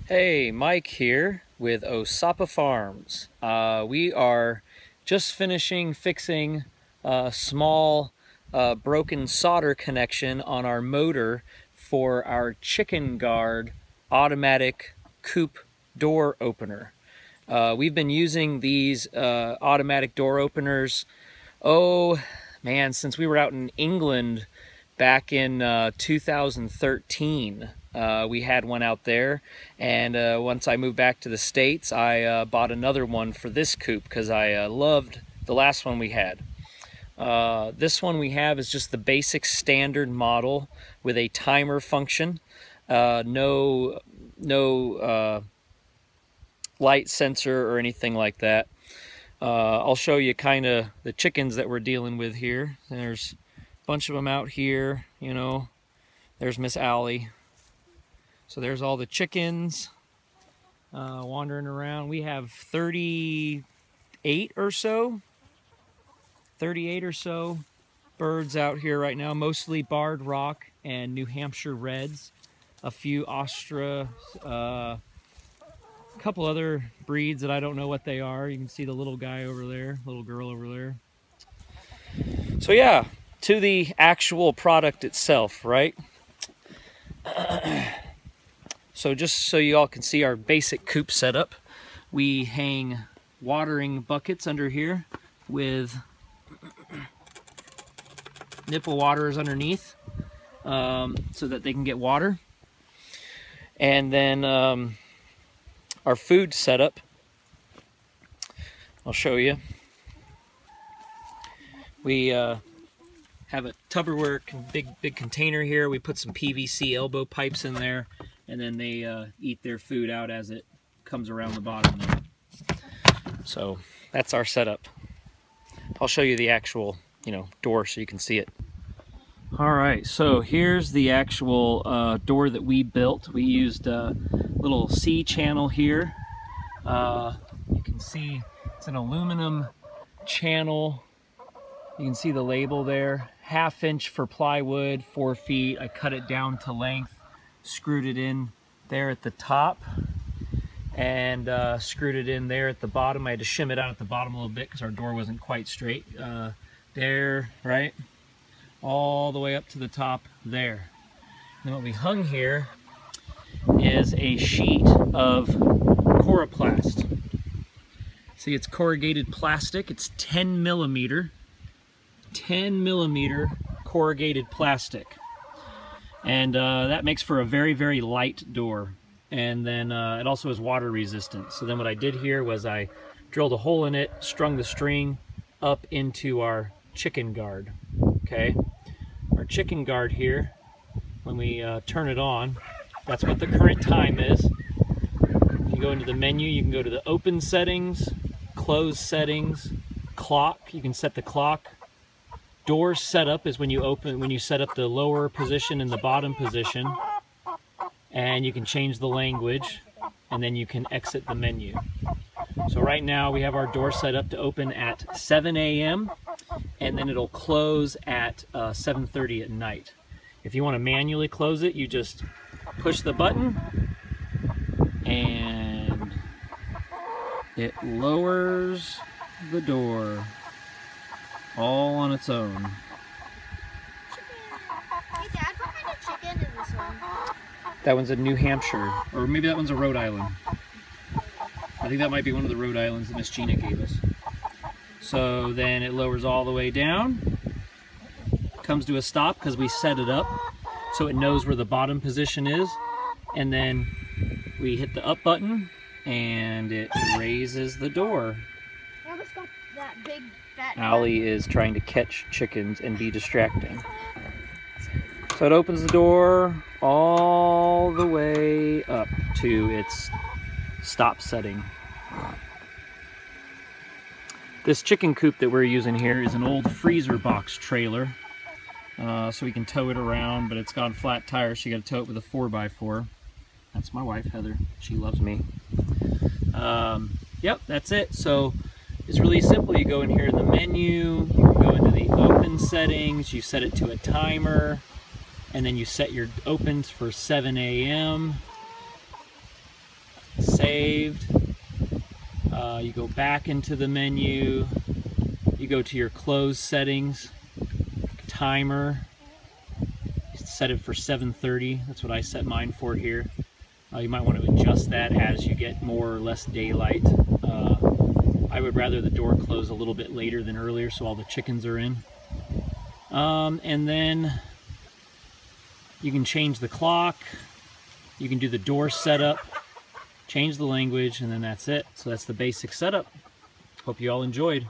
Hey, Mike here with Osapa Farms. We are just finishing fixing a small broken solder connection on our motor for our chicken guard automatic coop door opener. We've been using these automatic door openers, oh man, since we were out in England back in 2013. We had one out there, and once I moved back to the States, I bought another one for this coop because I loved the last one we had. This one we have is just the basic standard model with a timer function, no light sensor or anything like that. I'll show you kind of the chickens that we're dealing with here. There's a bunch of them out here, you know. There's Miss Allie. So there's all the chickens wandering around. We have 38 or so birds out here right now, mostly barred rock and New Hampshire reds, a few Austra, a couple other breeds that I don't know what they are. You can see the little guy over there, little girl over there. So yeah, to the actual product itself, right? So just so you all can see our basic coop setup, we hang watering buckets under here with nipple waterers underneath so that they can get water. And then our food setup, I'll show you. We have a Tupperware big container here. We put some PVC elbow pipes in there, and then they eat their food out as it comes around the bottom there. So that's our setup. I'll show you the actual, door so you can see it. All right, so here's the actual door that we built. We used a little C channel here. You can see it's an aluminum channel. You can see the label there, 1/2 inch for plywood, 4 feet. I cut it down to length, screwed it in there at the top, and screwed it in there at the bottom. I had to shim it out at the bottom a little bit because our door wasn't quite straight. There, right? All the way up to the top there. And what we hung here is a sheet of coroplast. See, it's corrugated plastic. It's 10 millimeter corrugated plastic. And that makes for a very, very light door. And then it also is water resistant. So then what I did here was I drilled a hole in it, strung the string up into our chicken guard. Okay, our chicken guard here, when we turn it on, that's what the current time is. If you go into the menu, you can go to the open settings, close settings, clock. You can set the clock. Door setup is when you set up the lower position and the bottom position, and you can change the language, and then you can exit the menu. So right now we have our door set up to open at 7 a.m. and then it'll close at 7:30 at night. If you want to manually close it, you just push the button and it lowers the door all on its own. Hey Dad, what kind of chicken is this one? That one's a New Hampshire, or maybe that one's a Rhode Island. I think that might be one of the Rhode Islands that Miss Gina gave us. So then it lowers all the way down, comes to a stop because we set it up so it knows where the bottom position is, and then we hit the up button and it raises the door. I almost got that big fat Allie is trying to catch chickens and be distracting. So it opens the door all the way up to its stop setting. This chicken coop that we're using here is an old freezer box trailer. So we can tow it around, but it's got flat tires, so you gotta tow it with a 4x4. That's my wife, Heather. She loves me. Yep, that's it. So it's really simple. You go in here in the menu, you go into the open settings, you set it to a timer, and then you set your opens for 7 a.m. saved. You go back into the menu, you go to your close settings, timer, you set it for 7:30, that's what I set mine for here. You might want to adjust that as you get more or less daylight. I would rather the door close a little bit later than earlier so all the chickens are in. And then you can change the clock, you can do the door setup, change the language, and then that's it. So that's the basic setup. Hope you all enjoyed.